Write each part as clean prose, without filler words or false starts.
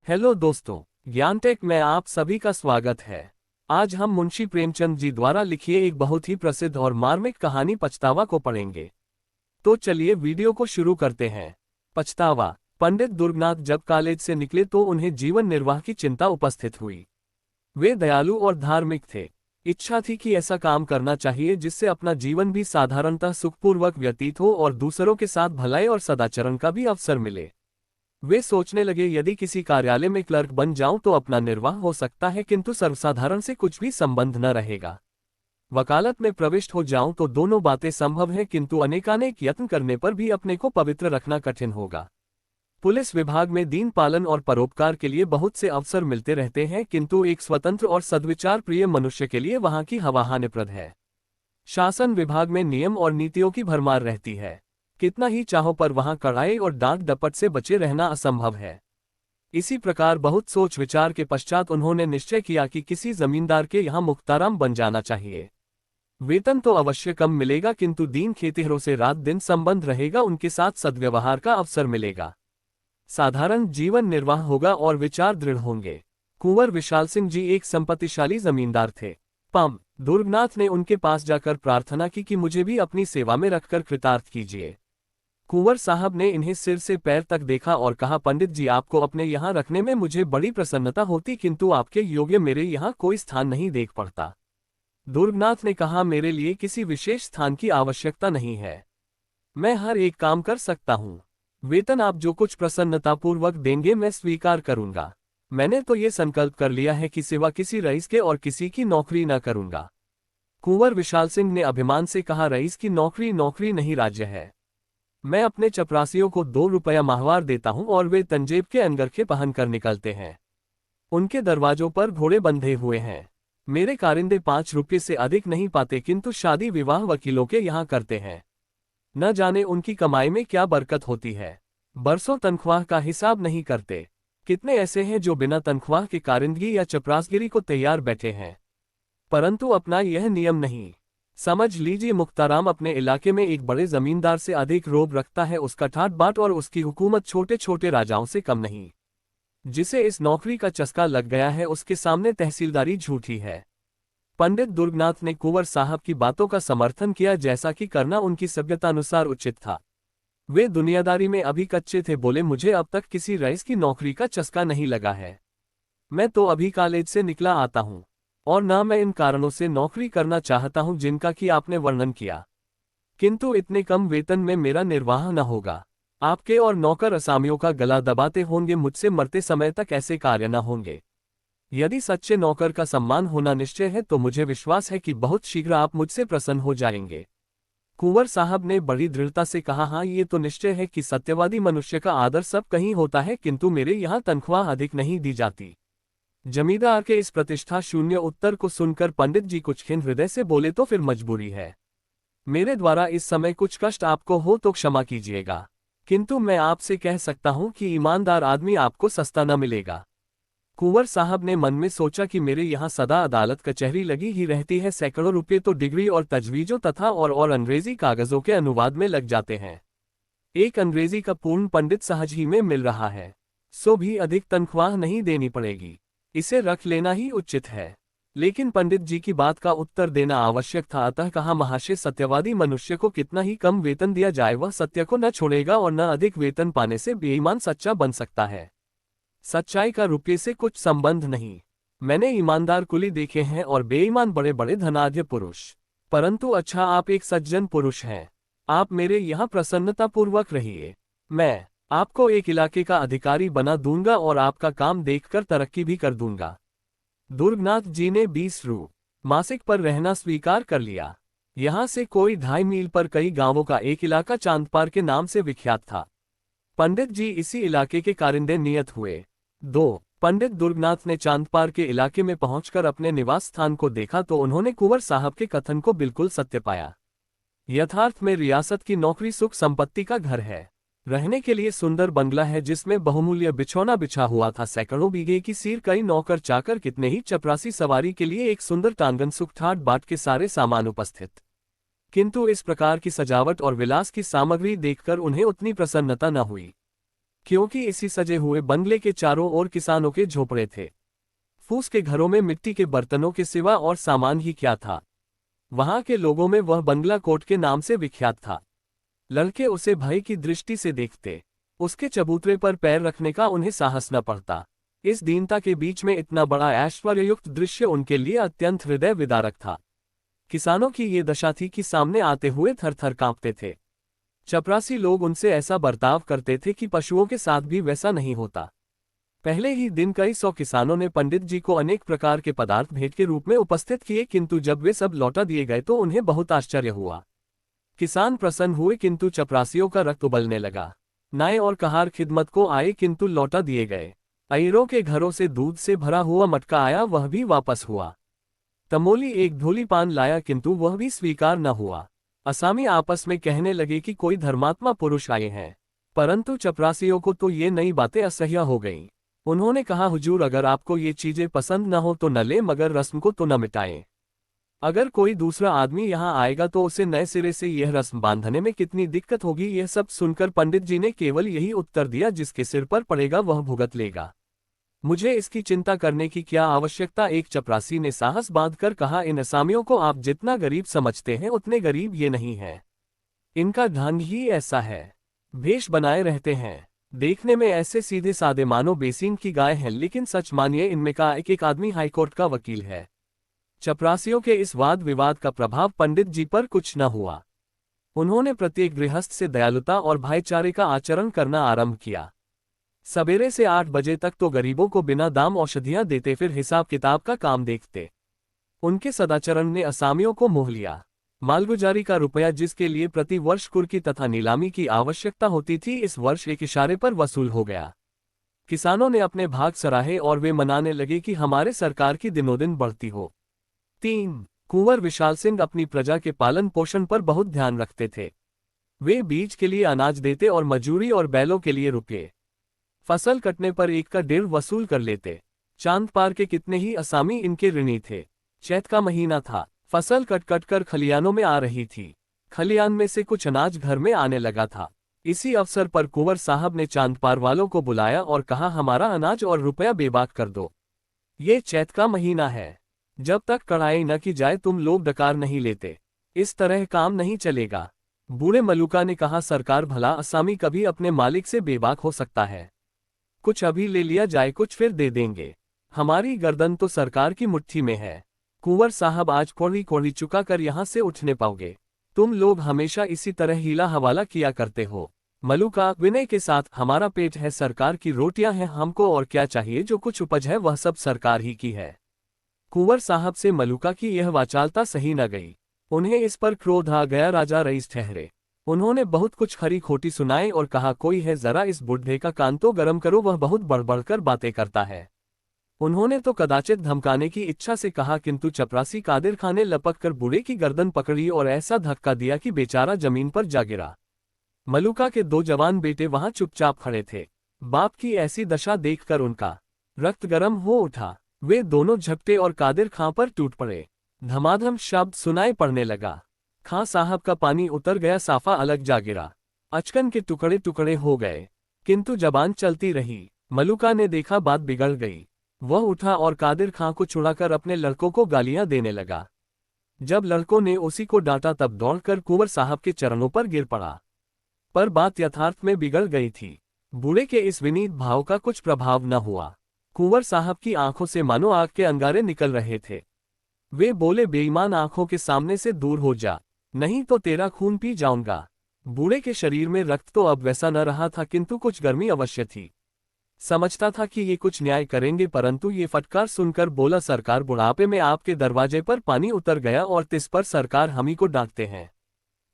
Hello दोस्तों, ज्ञानटेक में आप सभी का स्वागत है। आज हम मुंशी प्रेमचंद जी द्वारा लिखी एक बहुत ही प्रसिद्ध और मार्मिक कहानी पछतावा को पढ़ेंगे। तो चलिए वीडियो को शुरू करते हैं। पछतावा। पंडित दुर्गनाथ जब कॉलेज से निकले तो उन्हें जीवन निर्वाह की चिंता उपस्थित हुई। वे दयालु और धार्मिक थे। इच्छा थी कि ऐसा काम करना चाहिए जिससे अपना जीवन भी साधारणतः सुखपूर्वक व्यतीत हो और दूसरों के साथ भलाई और सदाचरण का भी अवसर मिले। वे सोचने लगे, यदि किसी कार्यालय में क्लर्क बन जाऊं तो अपना निर्वाह हो सकता है, किंतु सर्वसाधारण से कुछ भी संबंध न रहेगा। वकालत में प्रविष्ट हो जाऊं तो दोनों बातें संभव हैं, किंतु अनेकानेक यत्न करने पर भी अपने को पवित्र रखना कठिन होगा। पुलिस विभाग में दीन पालन और परोपकार के लिए बहुत से अवसर मिलते रहते हैं, किंतु एक स्वतंत्र और सद्विचार प्रिय मनुष्य के लिए वहां की हवा हानिप्रद है। शासन विभाग में नियम और नीतियों की भरमार रहती है। कितना ही चाहो पर वहां कड़ाई और डांट डपट से बचे रहना असंभव है। इसी प्रकार बहुत सोच विचार के पश्चात उन्होंने निश्चय किया कि किसी जमींदार के यहाँ मुख्ताराम बन जाना चाहिए। वेतन तो अवश्य कम मिलेगा, किंतु दीन खेतिहरों से रात दिन संबंध रहेगा, उनके साथ सद्व्यवहार का अवसर मिलेगा। साधारण जीवन निर्वाह होगा और विचार दृढ़ होंगे। कुंवर विशाल सिंह जी एक संपत्तिशाली जमींदार थे। पम दुर्गनाथ ने उनके पास जाकर प्रार्थना की कि मुझे भी अपनी सेवा में रखकर कृतार्थ कीजिए। कुंवर साहब ने इन्हें सिर से पैर तक देखा और कहा, पंडित जी, आपको अपने यहाँ रखने में मुझे बड़ी प्रसन्नता होती, किंतु आपके योग्य मेरे यहाँ कोई स्थान नहीं देख पड़ता। दुर्गनाथ ने कहा, मेरे लिए किसी विशेष स्थान की आवश्यकता नहीं है। मैं हर एक काम कर सकता हूँ। वेतन आप जो कुछ प्रसन्नतापूर्वक देंगे मैं स्वीकार करूंगा। मैंने तो ये संकल्प कर लिया है कि सिवा किसी रईस के और किसी की नौकरी न करूंगा। कुंवर विशाल सिंह ने अभिमान से कहा, रईस की नौकरी नौकरी नहीं, राज्य है। मैं अपने चपरासियों को 2 रुपया माहवार देता हूं और वे तंजेब के अंगरखे पहन कर निकलते हैं। उनके दरवाजों पर घोड़े बंधे हुए हैं। मेरे कारिंदे 5 रुपये से अधिक नहीं पाते, किंतु शादी विवाह वकीलों के यहाँ करते हैं। न जाने उनकी कमाई में क्या बरकत होती है। बरसों तनख्वाह का हिसाब नहीं करते। कितने ऐसे हैं जो बिना तनख्वाह के कारिंदगी या चपरासगिरी को तैयार बैठे हैं, परंतु अपना यह नियम नहीं। समझ लीजिए, मुख्ताराम अपने इलाके में एक बड़े जमींदार से अधिक रोब रखता है। उसका ठाट बाट और उसकी हुकूमत छोटे छोटे राजाओं से कम नहीं। जिसे इस नौकरी का चस्का लग गया है उसके सामने तहसीलदारी झूठी है। पंडित दुर्गनाथ ने कुंवर साहब की बातों का समर्थन किया, जैसा कि करना उनकी सभ्यतानुसार उचित था। वे दुनियादारी में अभी कच्चे थे। बोले, मुझे अब तक किसी रईस की नौकरी का चस्का नहीं लगा है। मैं तो अभी कॉलेज से निकला आता हूँ और ना मैं इन कारणों से नौकरी करना चाहता हूं जिनका कि आपने वर्णन किया, किंतु इतने कम वेतन में मेरा निर्वाह न होगा। आपके और नौकर असामियों का गला दबाते होंगे, मुझसे मरते समय तक ऐसे कार्य न होंगे। यदि सच्चे नौकर का सम्मान होना निश्चय है तो मुझे विश्वास है कि बहुत शीघ्र आप मुझसे प्रसन्न हो जाएंगे। कुंवर साहब ने बड़ी दृढ़ता से कहा, हाँ, ये तो निश्चय है कि सत्यवादी मनुष्य का आदर सब कहीं होता है, किंतु मेरे यहाँ तनख्वाह अधिक नहीं दी जाती। जमींदार के इस प्रतिष्ठा शून्य उत्तर को सुनकर पंडित जी कुछ खिन्न हृदय से बोले, तो फिर मजबूरी है। मेरे द्वारा इस समय कुछ कष्ट आपको हो तो क्षमा कीजिएगा, किंतु मैं आपसे कह सकता हूं कि ईमानदार आदमी आपको सस्ता न मिलेगा। कुंवर साहब ने मन में सोचा कि मेरे यहाँ सदा अदालत कचहरी लगी ही रहती है। सैकड़ों रुपये तो डिग्री और तजवीजों तथा और अंग्रेजी कागजों के अनुवाद में लग जाते हैं। एक अंग्रेजी का पूर्ण पंडित सहज ही में मिल रहा है, सो भी अधिक तनख्वाह नहीं देनी पड़ेगी। इसे रख लेना ही उचित है। लेकिन पंडित जी की बात का उत्तर देना आवश्यक था, अतः कहा, महाशय, सत्यवादी मनुष्य को कितना ही कम वेतन दिया जाए वह सत्य को न छोड़ेगा और न अधिक वेतन पाने से बेईमान सच्चा बन सकता है। सच्चाई का रुपये से कुछ संबंध नहीं। मैंने ईमानदार कुली देखे हैं और बेईमान बड़े बड़े धनाढ्य पुरुष, परंतु अच्छा, आप एक सज्जन पुरुष हैं। आप मेरे यहाँ प्रसन्नतापूर्वक रहिए। मैं आपको एक इलाके का अधिकारी बना दूंगा और आपका काम देखकर तरक्की भी कर दूंगा। दुर्गनाथ जी ने 20 रु मासिक पर रहना स्वीकार कर लिया। यहाँ से कोई 2.5 मील पर कई गांवों का एक इलाका चांदपार के नाम से विख्यात था। पंडित जी इसी इलाके के कारिंदे नियत हुए। 2 पंडित दुर्गनाथ ने चांदपार के इलाके में पहुंचकर अपने निवास स्थान को देखा तो उन्होंने कुंवर साहब के कथन को बिल्कुल सत्य पाया। यथार्थ में रियासत की नौकरी सुख संपत्ति का घर है। रहने के लिए सुंदर बंगला है जिसमें बहुमूल्य बिछौना बिछा हुआ था। सैकड़ों बीघे की सीर, कई नौकर चाकर, कितने ही चपरासी, सवारी के लिए एक सुंदर टांगन, सुख ठाट बाट के सारे सामान उपस्थित। किंतु इस प्रकार की सजावट और विलास की सामग्री देखकर उन्हें उतनी प्रसन्नता न हुई। क्योंकि इसी सजे हुए बंगले के चारों ओर किसानों के झोपड़े थे। फूस के घरों में मिट्टी के बर्तनों के सिवा और सामान ही क्या था। वहां के लोगों में वह बंगला कोट के नाम से विख्यात था। लड़के उसे भय की दृष्टि से देखते। उसके चबूतरे पर पैर रखने का उन्हें साहस न पड़ता। इस दीनता के बीच में इतना बड़ा ऐश्वर्ययुक्त दृश्य उनके लिए अत्यंत हृदय विदारक था। किसानों की ये दशा थी कि सामने आते हुए थर थर कांपते थे। चपरासी लोग उनसे ऐसा बर्ताव करते थे कि पशुओं के साथ भी वैसा नहीं होता। पहले ही दिन कई 100 किसानों ने पंडित जी को अनेक प्रकार के पदार्थ भेंट के रूप में उपस्थित किए, किंतु जब वे सब लौटा दिए गए तो उन्हें बहुत आश्चर्य हुआ। किसान प्रसन्न हुए किंतु चपरासियों का रक्त उबलने लगा। नाए और कहार खिदमत को आए किंतु लौटा दिए गए। अईरों के घरों से दूध से भरा हुआ मटका आया, वह भी वापस हुआ। तमोली एक धोली पान लाया किंतु वह भी स्वीकार न हुआ। असामी आपस में कहने लगे कि कोई धर्मात्मा पुरुष आए हैं, परंतु चपरासियों को तो ये नई बातें असह्य हो गईं। उन्होंने कहा, हुजूर अगर आपको ये चीजें पसंद न हो तो न ले, मगर रस्म को तो न मिटाएं। अगर कोई दूसरा आदमी यहाँ आएगा तो उसे नए सिरे से यह रस्म बांधने में कितनी दिक्कत होगी। यह सब सुनकर पंडित जी ने केवल यही उत्तर दिया, जिसके सिर पर पड़ेगा वह भुगत लेगा। मुझे इसकी चिंता करने की क्या आवश्यकता। एक चपरासी ने साहस बांधकर कहा, इन असामियों को आप जितना गरीब समझते हैं उतने गरीब ये नहीं है। इनका ढंग ही ऐसा है, भेष बनाए रहते हैं। देखने में ऐसे सीधे सादे मानो बेसीन की गाय हैं, लेकिन सच मानिए इनमें का एक आदमी हाईकोर्ट का वकील है। चपरासियों के इस वाद विवाद का प्रभाव पंडित जी पर कुछ न हुआ। उन्होंने प्रत्येक गृहस्थ से दयालुता और भाईचारे का आचरण करना आरंभ किया। सवेरे से 8 बजे तक तो गरीबों को बिना दाम औषधियां देते, फिर हिसाब किताब का काम देखते। उनके सदाचरण ने असामियों को मोह लिया। मालगुजारी का रुपया, जिसके लिए प्रति वर्ष कुर्की तथा नीलामी की आवश्यकता होती थी, इस वर्ष एक इशारे पर वसूल हो गया। किसानों ने अपने भाग सराहे और वे मनाने लगे कि हमारे सरकार की दिनों-दिन बढ़ती हो। 3. कुंवर विशाल सिंह अपनी प्रजा के पालन पोषण पर बहुत ध्यान रखते थे। वे बीज के लिए अनाज देते और मजूरी और बैलों के लिए रुपये। फसल कटने पर 1 का 1.5 वसूल कर लेते। चांद पार के कितने ही असामी इनके ऋणी थे। चैत का महीना था। फसल कट कट कर खलियानों में आ रही थी। खलियान में से कुछ अनाज घर में आने लगा था। इसी अवसर पर कुंवर साहब ने चांद पार वालों को बुलाया और कहा, हमारा अनाज और रुपया बेबाक कर दो। ये चैत का महीना है, जब तक कड़ाई न की जाए तुम लोग डकार नहीं लेते। इस तरह काम नहीं चलेगा। बूढ़े मलुका ने कहा, सरकार भला असामी कभी अपने मालिक से बेबाक हो सकता है। कुछ अभी ले लिया जाए, कुछ फिर दे देंगे। हमारी गर्दन तो सरकार की मुट्ठी में है। कुंवर साहब आज कोड़ी कोड़ी चुका कर यहाँ से उठने पाओगे। तुम लोग हमेशा इसी तरह हीला हवाला किया करते हो। मलुका विनय के साथ, हमारा पेट है, सरकार की रोटियां हैं, हमको और क्या चाहिए। जो कुछ उपज है वह सब सरकार ही की है। कुंवर साहब से मलुका की यह वाचालता सही न गई। उन्हें इस पर क्रोध आ गया। राजा रईस ठहरे। उन्होंने बहुत कुछ खरी खोटी सुनाई और कहा, कोई है, जरा इस बुढ़े का कान तो गरम करो, वह बहुत बढ़-बढ़कर बातें करता है। उन्होंने तो कदाचित धमकाने की इच्छा से कहा, किंतु चपरासी कादिर खां ने लपक कर बूढ़े की गर्दन पकड़ी और ऐसा धक्का दिया कि बेचारा जमीन पर जा गिरा। मलुका के 2 जवान बेटे वहां चुपचाप खड़े थे। बाप की ऐसी दशा देखकर उनका रक्त गर्म हो उठा। वे दोनों झपटे और कादिर खां पर टूट पड़े। धमाधम शब्द सुनाई पड़ने लगा। खां साहब का पानी उतर गया, साफा अलग जा गिरा। अचकन के टुकड़े टुकड़े हो गए, किंतु जबान चलती रही। मलुका ने देखा बात बिगड़ गई। वह उठा और कादिर खां को छुड़ाकर अपने लड़कों को गालियां देने लगा। जब लड़कों ने उसी को डांटा तब दौड़कर कुंवर साहब के चरणों पर गिर पड़ा। पर बात यथार्थ में बिगड़ गई थी। बूढ़े के इस विनीत भाव का कुछ प्रभाव न हुआ। कुंवर साहब की आंखों से मानो आग के अंगारे निकल रहे थे। वे बोले, बेईमान, आंखों के सामने से दूर हो जा, नहीं तो तेरा खून पी जाऊंगा। बूढ़े के शरीर में रक्त तो अब वैसा न रहा था, किंतु कुछ गर्मी अवश्य थी। समझता था कि ये कुछ न्याय करेंगे, परंतु ये फटकार सुनकर बोला, सरकार, बुढ़ापे में आपके दरवाजे पर पानी उतर गया और तिस पर सरकार हम ही को डांटते हैं।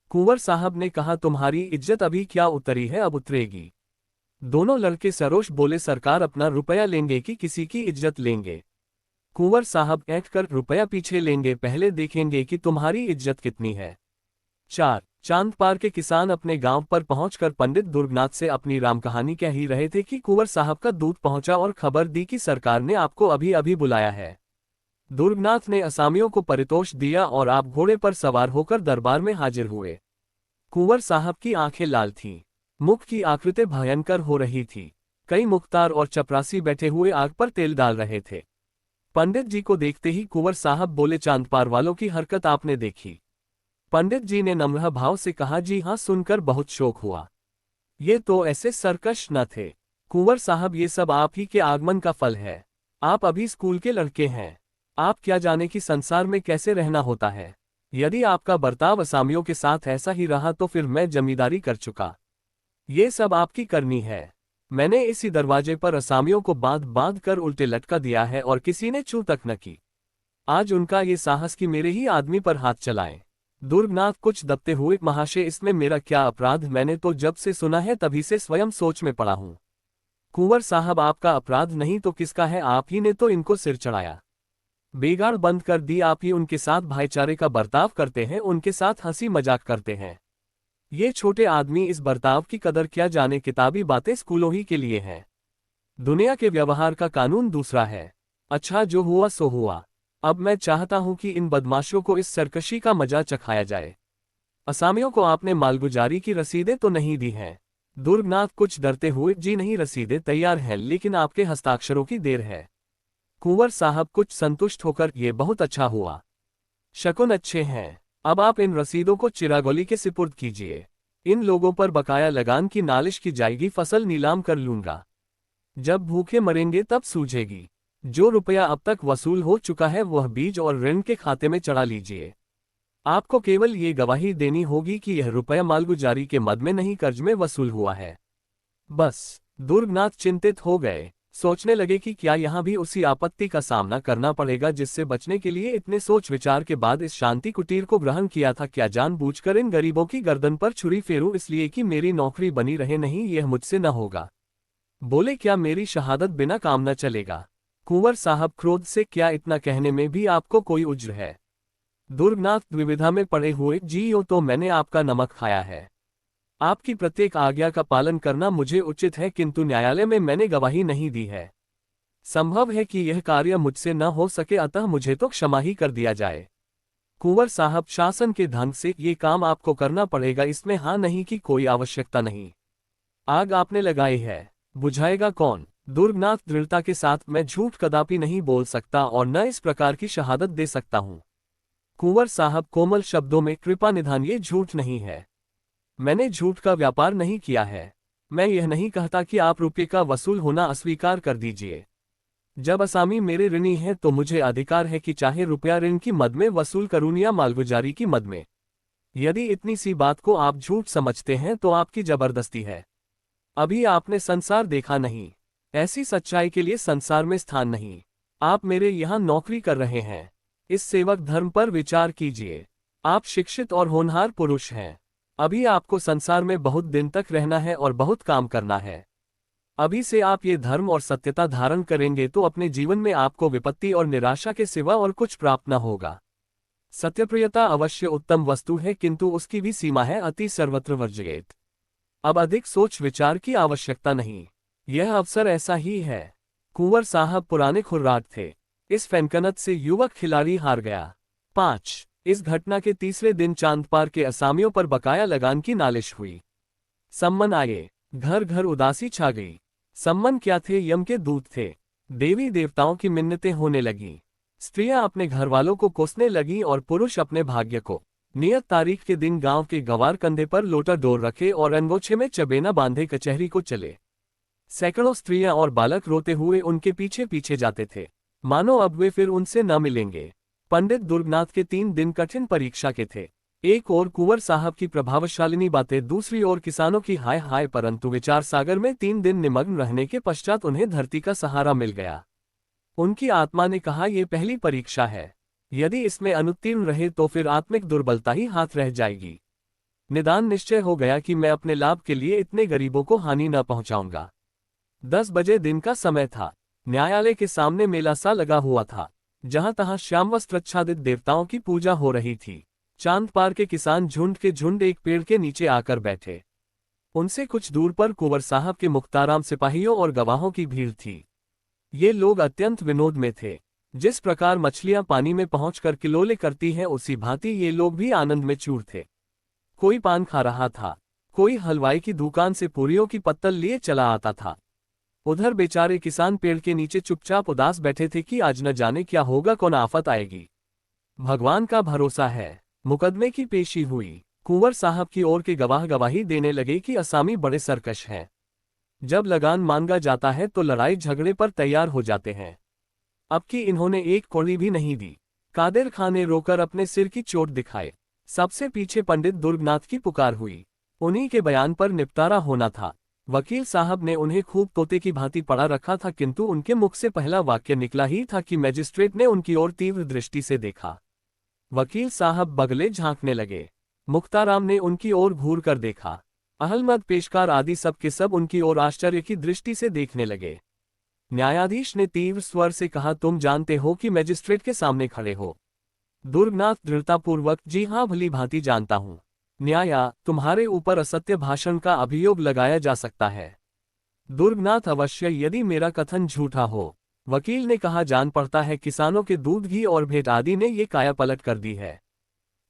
कुंवर साहब ने कहा, तुम्हारी इज्जत अभी क्या उतरी है, अब उतरेगी। दोनों लड़के सरोष बोले, सरकार अपना रुपया लेंगे कि किसी की इज्जत लेंगे। कुंवर साहब ऐंठ कर, रुपया पीछे लेंगे, पहले देखेंगे कि तुम्हारी इज्जत कितनी है। 4. चांद पार के किसान अपने गांव पर पहुंचकर पंडित दुर्गनाथ से अपनी राम कहानी कह ही रहे थे कि कुंवर साहब का दूत पहुंचा और खबर दी कि सरकार ने आपको अभी अभी बुलाया है। दुर्गनाथ ने असामियों को परितोष दिया और आप घोड़े पर सवार होकर दरबार में हाजिर हुए। कुंवर साहब की आंखें लाल थीं। मुख की आकृति भयंकर हो रही थी। कई मुख्तार और चपरासी बैठे हुए आग पर तेल डाल रहे थे। पंडित जी को देखते ही कुंवर साहब बोले, चांदपार वालों की हरकत आपने देखी? पंडित जी ने नम्र भाव से कहा, जी हाँ, सुनकर बहुत शोक हुआ। ये तो ऐसे सरकश न थे। कुंवर साहब, ये सब आप ही के आगमन का फल है। आप अभी स्कूल के लड़के हैं। आप क्या जाने कि संसार में कैसे रहना होता है। यदि आपका बर्ताव असामियों के साथ ऐसा ही रहा तो फिर मैं जमींदारी कर चुका। ये सब आपकी करनी है। मैंने इसी दरवाजे पर असामियों को बांध बांध कर उल्टे लटका दिया है और किसी ने छू तक न की। आज उनका ये साहस कि मेरे ही आदमी पर हाथ चलाएं। दुर्गनाथ कुछ दबते हुए, महाशय इसमें मेरा क्या अपराध? मैंने तो जब से सुना है तभी से स्वयं सोच में पड़ा हूं। कुंवर साहब, आपका अपराध नहीं तो किसका है? आप ही ने तो इनको सिर चढ़ाया, बेगाड़ बंद कर दी। आप ही उनके साथ भाईचारे का बर्ताव करते हैं, उनके साथ हंसी मजाक करते हैं। ये छोटे आदमी इस बर्ताव की कदर क्या जाने। किताबी बातें स्कूलों ही के लिए हैं। दुनिया के व्यवहार का कानून दूसरा है। अच्छा, जो हुआ सो हुआ। अब मैं चाहता हूं कि इन बदमाशों को इस सरकशी का मजा चखाया जाए। असामियों को आपने मालगुजारी की रसीदें तो नहीं दी हैं? दुर्गनाथ कुछ डरते हुए, जी नहीं, रसीदें तैयार हैं, लेकिन आपके हस्ताक्षरों की देर है। कुंवर साहब कुछ संतुष्ट होकर, ये बहुत अच्छा हुआ, शकुन अच्छे हैं। अब आप इन रसीदों को चिरागोली के सिपुर्द कीजिए। इन लोगों पर बकाया लगान की नालिश की जाएगी, फसल नीलाम कर लूंगा। जब भूखे मरेंगे तब सूझेगी। जो रुपया अब तक वसूल हो चुका है वह बीज और ऋण के खाते में चढ़ा लीजिए। आपको केवल ये गवाही देनी होगी कि यह रुपया मालगुजारी के मद में नहीं, कर्ज में वसूल हुआ है। बस। दुर्गनाथ चिंतित हो गए। सोचने लगे कि क्या यहां भी उसी आपत्ति का सामना करना पड़ेगा जिससे बचने के लिए इतने सोच विचार के बाद इस शांति कुटीर को ग्रहण किया था। क्या जानबूझकर इन गरीबों की गर्दन पर छुरी फेरूं इसलिए कि मेरी नौकरी बनी रहे? नहीं, यह मुझसे न होगा। बोले, क्या मेरी शहादत बिना काम न चलेगा? कुंवर साहब क्रोध से, क्या इतना कहने में भी आपको कोई उज्र है? दुर्गनाथ द्विविधा में पड़े हुए, जी यो तो मैंने आपका नमक खाया है। आपकी प्रत्येक आज्ञा का पालन करना मुझे उचित है, किंतु न्यायालय में मैंने गवाही नहीं दी है। संभव है कि यह कार्य मुझसे न हो सके, अतः मुझे तो क्षमा ही कर दिया जाए। कुंवर साहब, शासन के ढंग से ये काम आपको करना पड़ेगा, इसमें हाँ नहीं की कोई आवश्यकता नहीं। आग आपने लगाई है, बुझाएगा कौन? दुर्गनाथ दृढ़ता के साथ, मैं झूठ कदापि नहीं बोल सकता और न इस प्रकार की शहादत दे सकता हूं। कुंवर साहब कोमल शब्दों में, कृपा निधान, ये झूठ नहीं है। मैंने झूठ का व्यापार नहीं किया है। मैं यह नहीं कहता कि आप रुपये का वसूल होना अस्वीकार कर दीजिए। जब असामी मेरे ऋणी हैं तो मुझे अधिकार है कि चाहे रुपया ऋण की मद में वसूल करूं या मालगुजारी की मद में। यदि इतनी सी बात को आप झूठ समझते हैं तो आपकी जबरदस्ती है। अभी आपने संसार देखा नहीं। ऐसी सच्चाई के लिए संसार में स्थान नहीं। आप मेरे यहाँ नौकरी कर रहे हैं। इस सेवक धर्म पर विचार कीजिए। आप शिक्षित और होनहार पुरुष हैं। अभी आपको संसार में बहुत दिन तक रहना है और बहुत काम करना है। अभी से आप ये धर्म और सत्यता धारण करेंगे तो अपने जीवन में आपको विपत्ति और निराशा के सिवा और कुछ प्राप्त न होगा। सत्यप्रियता अवश्य उत्तम वस्तु है, किंतु उसकी भी सीमा है, अति सर्वत्र वर्जयेत। अब अधिक सोच विचार की आवश्यकता नहीं। यह अवसर ऐसा ही है। कुंवर साहब पुराने खुर्राट थे। इस फैनकनत से युवक खिलाड़ी हार गया। 5। इस घटना के तीसरे दिन चांदपार के असामियों पर बकाया लगान की नालिश हुई। सम्मन आए। घर घर उदासी छा गई। सम्मन क्या थे? यम के दूत थे। देवी देवताओं की मिन्नतें होने लगीं। स्त्रियां अपने घर वालों को कोसने लगीं और पुरुष अपने भाग्य को। नियत तारीख के दिन गांव के गंवार कंधे पर लोटा डोर रखे और अंगोछे में चबेना बांधे कचहरी को चले। सैकड़ों स्त्रियां और बालक रोते हुए उनके पीछे पीछे जाते थे, मानो अब वे फिर उनसे न मिलेंगे। पंडित दुर्गनाथ के 3 दिन कठिन परीक्षा के थे। एक ओर कुंवर साहब की प्रभावशालिनी बातें, दूसरी ओर किसानों की हाय हाय, परंतु विचार सागर में 3 दिन निमग्न रहने के पश्चात उन्हें धरती का सहारा मिल गया। उनकी आत्मा ने कहा, ये पहली परीक्षा है। यदि इसमें अनुत्तीर्ण रहे तो फिर आत्मिक दुर्बलता ही हाथ रह जाएगी। निदान निश्चय हो गया कि मैं अपने लाभ के लिए इतने गरीबों को हानि न पहुंचाऊंगा। 10 बजे दिन का समय था। न्यायालय के सामने मेला सा लगा हुआ था, जहां तहां श्यामवस्त्राच्छादित देवताओं की पूजा हो रही थी। चांदपार के किसान झुंड के झुंड एक पेड़ के नीचे आकर बैठे। उनसे कुछ दूर पर कुंवर साहब के मुख्ताराम सिपाहियों और गवाहों की भीड़ थी। ये लोग अत्यंत विनोद में थे। जिस प्रकार मछलियां पानी में पहुंचकर किलोले करती हैं, उसी भांति ये लोग भी आनंद में चूर थे। कोई पान खा रहा था, कोई हलवाई की दुकान से पूरियों की पत्तल लिए चला आता था। उधर बेचारे किसान पेड़ के नीचे चुपचाप उदास बैठे थे कि आज न जाने क्या होगा, कौन आफत आएगी। भगवान का भरोसा है। मुकदमे की पेशी हुई। कुंवर साहब की ओर के गवाह गवाही देने लगे कि असामी बड़े सरकश हैं। जब लगान मांगा जाता है तो लड़ाई झगड़े पर तैयार हो जाते हैं। अब की इन्होंने एक कौड़ी भी नहीं दी। कादिर खान ने रोकर अपने सिर की चोट दिखाए। सबसे पीछे पंडित दुर्गनाथ की पुकार हुई। उन्हीं के बयान पर निपटारा होना था। वकील साहब ने उन्हें खूब तोते की भांति पढ़ा रखा था, किंतु उनके मुख से पहला वाक्य निकला ही था कि मजिस्ट्रेट ने उनकी ओर तीव्र दृष्टि से देखा। वकील साहब बगले झांकने लगे। मुख्ताराम ने उनकी ओर घूर कर देखा। अहलमद पेशकार आदि सब के सब उनकी ओर आश्चर्य की दृष्टि से देखने लगे। न्यायाधीश ने तीव्र स्वर से कहा, तुम जानते हो कि मजिस्ट्रेट के सामने खड़े हो? दुर्गनाथ दृढ़तापूर्वक, जी हाँ, भली भांति जानता हूं। न्याया, तुम्हारे ऊपर असत्य भाषण का अभियोग लगाया जा सकता है। दुर्गनाथ, अवश्य, यदि मेरा कथन झूठा हो। वकील ने कहा, जान पड़ता है किसानों के दूध, घी और भेंट आदि ने ये कायापलट कर दी है।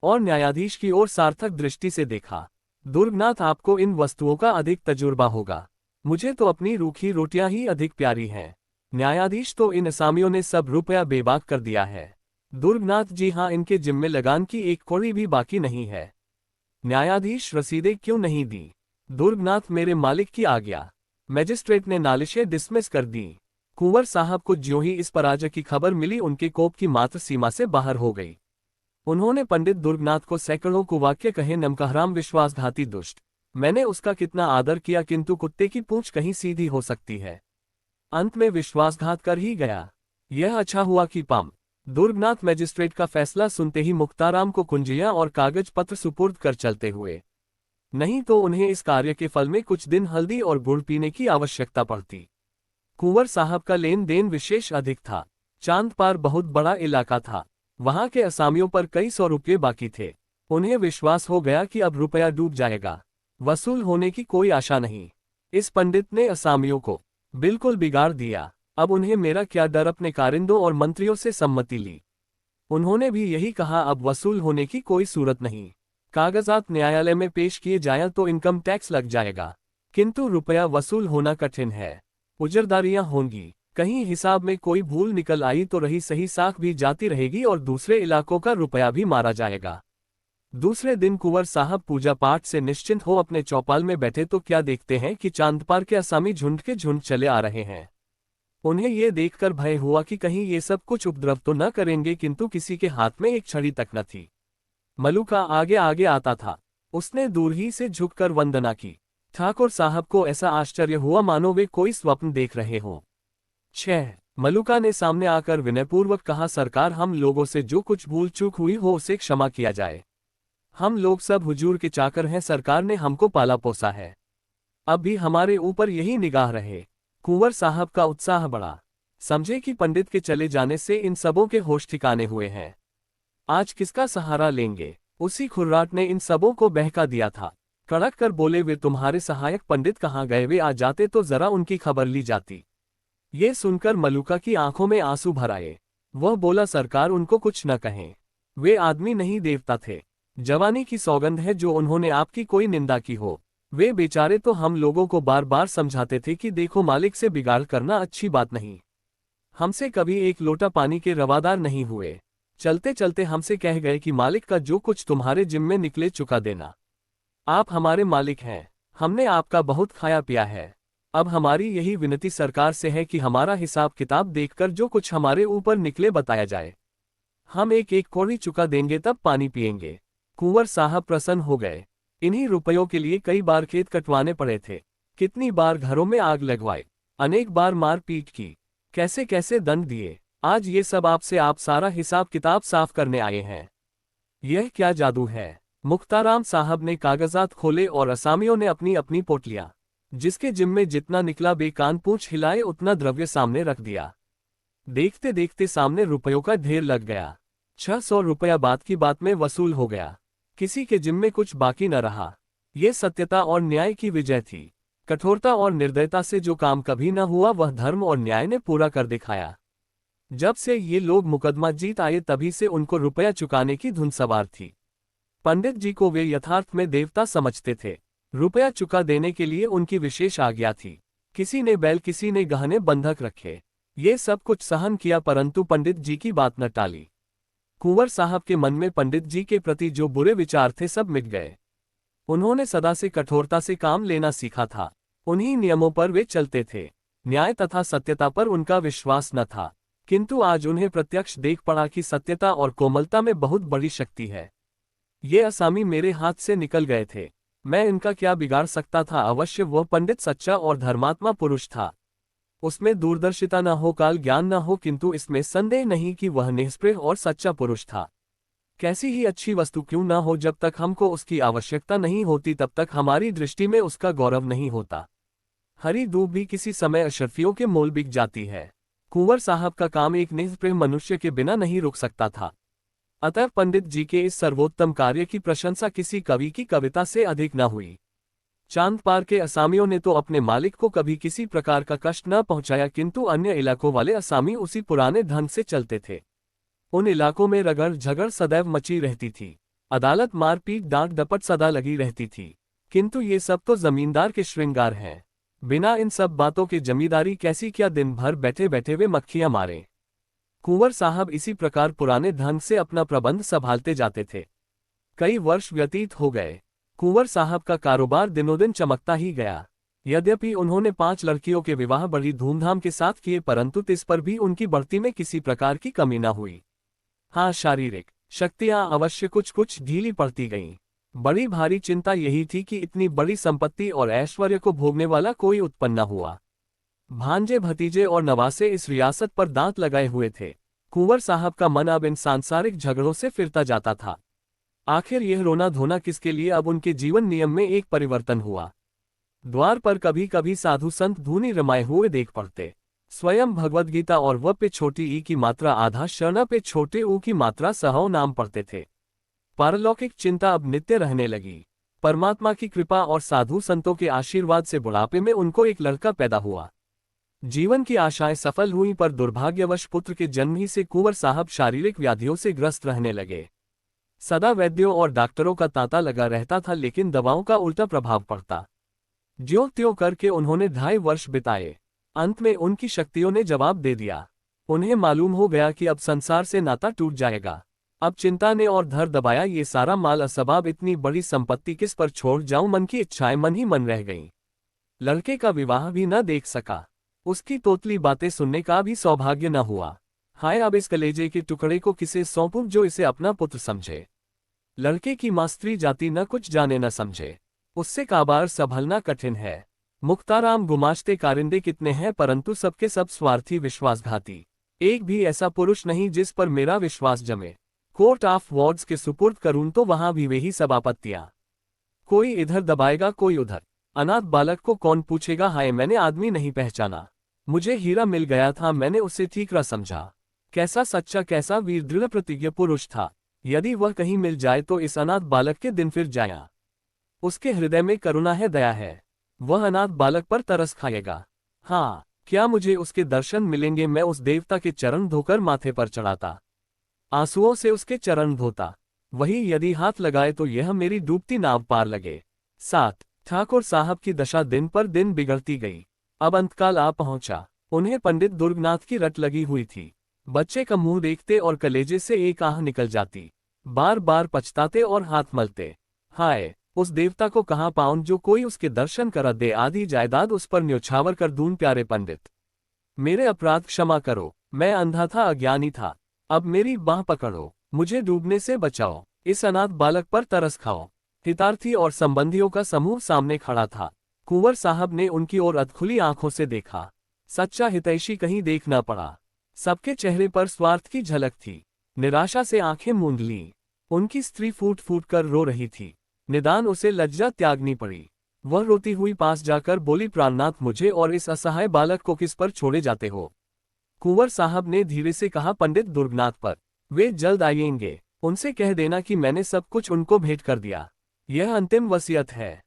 और न्यायाधीश की ओर सार्थक दृष्टि से देखा। दुर्गनाथ, आपको इन वस्तुओं का अधिक तजुर्बा होगा। मुझे तो अपनी रूखी रोटियां ही अधिक प्यारी हैं। न्यायाधीश, तो इन असामियों ने सब रुपया बेबाक कर दिया है। दुर्गनाथ, जी हाँ, इनके जिम्मे लगान की एक कौड़ी भी बाकी नहीं है। न्यायाधीश, रसीदें क्यों नहीं दी? दुर्गनाथ, मेरे मालिक की आज्ञा। मजिस्ट्रेट ने नालिशें डिसमिस कर दी। कुंवर साहब को ज्यों ही इस पराजय की खबर मिली, उनके कोप की मात्र सीमा से बाहर हो गई। उन्होंने पंडित दुर्गनाथ को सैकड़ों कुवाक्य कहे, नमकहराम, विश्वासघाती, दुष्ट। मैंने उसका कितना आदर किया, किंतु कुत्ते की पूंछ कहीं सीधी हो सकती है। अंत में विश्वासघात कर ही गया। यह अच्छा हुआ कि पम। दुर्गनाथ मजिस्ट्रेट का फैसला सुनते ही मुख्ताराम को कुंजियां और कागज पत्र सुपुर्द कर चलते हुए। नहीं तो उन्हें इस कार्य के फल में कुछ दिन हल्दी और गुड़ पीने की आवश्यकता पड़ती। कुंवर साहब का लेन देन विशेष अधिक था। चांदपार बहुत बड़ा इलाका था। वहां के असामियों पर कई 100 रुपये बाकी थे। उन्हें विश्वास हो गया कि अब रुपया डूब जाएगा, वसूल होने की कोई आशा नहीं। इस पंडित ने असामियों को बिल्कुल बिगाड़ दिया। अब उन्हें मेरा क्या डर, अपने कारिंदों और मंत्रियों से सम्मति ली। उन्होंने भी यही कहा, अब वसूल होने की कोई सूरत नहीं। कागजात न्यायालय में पेश किए जाएं तो इनकम टैक्स लग जाएगा, किंतु रुपया वसूल होना कठिन है। उजरदारियां होंगी, कहीं हिसाब में कोई भूल निकल आई तो रही सही साख भी जाती रहेगी और दूसरे इलाकों का रुपया भी मारा जाएगा। दूसरे दिन कुंवर साहब पूजा पाठ से निश्चिंत हो अपने चौपाल में बैठे तो क्या देखते हैं कि चांदपार के असामी झुंड के झुंड चले आ रहे हैं। उन्हें ये देखकर भय हुआ कि कहीं ये सब कुछ उपद्रव तो न करेंगे, किंतु किसी के हाथ में एक छड़ी तक न थी। मलुका आगे आगे आता था। उसने दूर ही से झुककर वंदना की। ठाकुर साहब को ऐसा आश्चर्य हुआ मानो वे कोई स्वप्न देख रहे हों। 6 मलुका ने सामने आकर विनयपूर्वक कहा, सरकार, हम लोगों से जो कुछ भूल चूक हुई हो उसे क्षमा किया जाए। हम लोग सब हुजूर के चाकर हैं, सरकार ने हमको पाला पोसा है, अब भी हमारे ऊपर यही निगाह रहे। कुंवर साहब का उत्साह बढ़ा। समझे कि पंडित के चले जाने से इन सबों के होश ठिकाने हुए हैं। आज किसका सहारा लेंगे? उसी खुर्राट ने इन सबों को बहका दिया था। कड़क कर बोले, वे तुम्हारे सहायक पंडित कहाँ गए? वे आ जाते तो जरा उनकी खबर ली जाती। ये सुनकर मलुका की आंखों में आंसू भर आए। वह बोला, सरकार, उनको कुछ न कहें, वे आदमी नहीं देवता थे। जवानी की सौगंध है जो उन्होंने आपकी कोई निंदा की हो। वे बेचारे तो हम लोगों को बार बार समझाते थे कि देखो, मालिक से बिगाड़ करना अच्छी बात नहीं। हमसे कभी एक लोटा पानी के रवादार नहीं हुए। चलते चलते हमसे कह गए कि मालिक का जो कुछ तुम्हारे जिम्मे निकले चुका देना। आप हमारे मालिक हैं, हमने आपका बहुत खाया पिया है। अब हमारी यही विनती सरकार से है कि हमारा हिसाब किताब देखकर जो कुछ हमारे ऊपर निकले बताया जाए। हम एक एक कौड़ी चुका देंगे, तब पानी पिएंगे। कुंवर साहब प्रसन्न हो गए। इन्हीं रुपयों के लिए कई बार खेत कटवाने पड़े थे, कितनी बार घरों में आग लगवाई, अनेक बार मार पीट की, कैसे कैसे दंड दिए। आज ये सब आपसे आप सारा हिसाब किताब साफ करने आए हैं। यह क्या जादू है? मुख्ताराम साहब ने कागजात खोले और असामियों ने अपनी अपनी पोटलियां, जिसके जिम्मे जितना निकला बेकान पूंछ हिलाए उतना द्रव्य सामने रख दिया। देखते देखते सामने रुपयों का ढेर लग गया। 600 रुपया बात की बात में वसूल हो गया। किसी के जिम्मे कुछ बाकी न रहा। ये सत्यता और न्याय की विजय थी। कठोरता और निर्दयता से जो काम कभी न हुआ, वह धर्म और न्याय ने पूरा कर दिखाया। जब से ये लोग मुकदमा जीत आए, तभी से उनको रुपया चुकाने की धुन सवार थी। पंडित जी को वे यथार्थ में देवता समझते थे। रुपया चुका देने के लिए उनकी विशेष आज्ञा थी। किसी ने बैल, किसी ने गहने बंधक रखे। ये सब कुछ सहन किया, परंतु पंडित जी की बात न टाली। कुंवर साहब के मन में पंडित जी के प्रति जो बुरे विचार थे सब मिट गए। उन्होंने सदा से कठोरता से काम लेना सीखा था। उन्हीं नियमों पर वे चलते थे। न्याय तथा सत्यता पर उनका विश्वास न था, किंतु आज उन्हें प्रत्यक्ष देख पड़ा कि सत्यता और कोमलता में बहुत बड़ी शक्ति है। ये असामी मेरे हाथ से निकल गए थे, मैं इनका क्या बिगाड़ सकता था। अवश्य वह पंडित सच्चा और धर्मात्मा पुरुष था। उसमें दूरदर्शिता न हो, काल ज्ञान न हो, किंतु इसमें संदेह नहीं कि वह निष्प्रिय और सच्चा पुरुष था। कैसी ही अच्छी वस्तु क्यों न हो, जब तक हमको उसकी आवश्यकता नहीं होती तब तक हमारी दृष्टि में उसका गौरव नहीं होता। हरी दूब भी किसी समय अशर्फियों के मोल बिक जाती है। कुंवर साहब का काम एक निष्प्रिय मनुष्य के बिना नहीं रुक सकता था। अतः पंडित जी के इस सर्वोत्तम कार्य की प्रशंसा किसी कवि की कविता से अधिक न हुई। चांद पार के असामियों ने तो अपने मालिक को कभी किसी प्रकार का कष्ट न पहुंचाया, किंतु अन्य इलाकों वाले असामी उसी पुराने ढंग से चलते थे। उन इलाकों में रगड़ झगड़ सदैव मची रहती थी। अदालत, मारपीट, डांट डपट सदा लगी रहती थी। किंतु ये सब तो जमींदार के श्रृंगार हैं। बिना इन सब बातों के जमींदारी कैसी, क्या दिन भर बैठे बैठे वे मक्खियां मारे। कुंवर साहब इसी प्रकार पुराने ढंग से अपना प्रबंध संभालते जाते थे। कई वर्ष व्यतीत हो गए। कुंवर साहब का कारोबार दिनों-दिन चमकता ही गया। यद्यपि उन्होंने 5 लड़कियों के विवाह बड़ी धूमधाम के साथ किए, परंतु इस पर भी उनकी बढ़ती में किसी प्रकार की कमी न हुई। हाँ, शारीरिक शक्तियां अवश्य कुछ कुछ ढीली पड़ती गईं। बड़ी भारी चिंता यही थी कि इतनी बड़ी संपत्ति और ऐश्वर्य को भोगने वाला कोई उत्पन्न न हुआ। भांजे, भतीजे और नवासे इस रियासत पर दांत लगाए हुए थे। कुंवर साहब का मन अब इन सांसारिक झगड़ों से फिरता जाता था। आखिर यह रोना धोना किसके लिए। अब उनके जीवन नियम में एक परिवर्तन हुआ। द्वार पर कभी कभी साधु संत धूनी रमाए हुए देख पड़ते। स्वयं भगवद गीता और व पे छोटी ई की मात्रा आधा शरण पे छोटे ऊ की मात्रा सहौ नाम पढ़ते थे। पारलौकिक चिंता अब नित्य रहने लगी। परमात्मा की कृपा और साधु संतों के आशीर्वाद से बुढ़ापे में उनको एक लड़का पैदा हुआ। जीवन की आशाएं सफल हुई, पर दुर्भाग्यवश पुत्र के जन्म ही से कुंवर साहब शारीरिक व्याधियों से ग्रस्त रहने लगे। सदा वैद्यों और डॉक्टरों का तांता लगा रहता था, लेकिन दवाओं का उल्टा प्रभाव पड़ता। ज्यों त्यों करके उन्होंने 2.5 वर्ष बिताए। अंत में उनकी शक्तियों ने जवाब दे दिया। उन्हें मालूम हो गया कि अब संसार से नाता टूट जाएगा। अब चिंता ने और धर दबाया, ये सारा माल असबाब, इतनी बड़ी संपत्ति किस पर छोड़ जाऊं। मन की इच्छाएं मन ही मन रह गईं। लड़के का विवाह भी न देख सका। उसकी तोतली बातें सुनने का भी सौभाग्य न हुआ। हाय, अब इस कलेजे के टुकड़े को किसे सौंपूं जो इसे अपना पुत्र समझे। लड़के की माँ स्त्री जाति न कुछ जाने न समझे। उससे काबार संभलना कठिन है। मुख्ताराम गुमाश्ते कारिंदे कितने हैं, परंतु सबके सब स्वार्थी विश्वासघाती। एक भी ऐसा पुरुष नहीं जिस पर मेरा विश्वास जमे। कोर्ट ऑफ वार्ड्स के सुपुर्द करूं तो वहां भी वही सब आपत्तियां। कोई इधर दबाएगा, कोई उधर। अनाथ बालक को कौन पूछेगा। हाय, मैंने आदमी नहीं पहचाना। मुझे हीरा मिल गया था, मैंने उसे ठीकरा समझा। कैसा सच्चा, कैसा वीर, दृढ़ प्रतिज्ञ पुरुष था। यदि वह कहीं मिल जाए तो इस अनाथ बालक के दिन फिर जाया। उसके हृदय में करुणा है, दया है। वह अनाथ बालक पर तरस खाएगा। हाँ, क्या मुझे उसके दर्शन मिलेंगे। मैं उस देवता के चरण धोकर माथे पर चढ़ाता, आंसुओं से उसके चरण धोता। वही यदि हाथ लगाए तो यह मेरी डूबती नाव पार लगे। 7 ठाकुर साहब की दशा दिन पर दिन बिगड़ती गई। अब अंतकाल आ पहुंचा। उन्हें पंडित दुर्गनाथ की रट लगी हुई थी। बच्चे का मुंह देखते और कलेजे से एक आह निकल जाती। बार बार पछताते और हाथ मलते। हाय, उस देवता को कहाँ पाऊं जो कोई उसके दर्शन कर दे। आधी जायदाद उस पर न्यौछावर कर दूं। प्यारे पंडित, मेरे अपराध क्षमा करो। मैं अंधा था, अज्ञानी था। अब मेरी बाह पकड़ो, मुझे डूबने से बचाओ। इस अनाथ बालक पर तरस खाओ। हितार्थी और संबंधियों का समूह सामने खड़ा था। कुंवर साहब ने उनकी ओर अधखुली आंखों से देखा। सच्चा हितैषी कहीं देख न पड़ा। सबके चेहरे पर स्वार्थ की झलक थी। निराशा से आंखें मूंद लीं। उनकी स्त्री फूट फूट कर रो रही थी। निदान उसे लज्जा त्यागनी पड़ी। वह रोती हुई पास जाकर बोली, प्राणनाथ, मुझे और इस असहाय बालक को किस पर छोड़े जाते हो। कुंवर साहब ने धीरे से कहा, पंडित दुर्गनाथ पर। वे जल्द आएंगे। उनसे कह देना कि मैंने सब कुछ उनको भेंट कर दिया। यह अंतिम वसीयत है।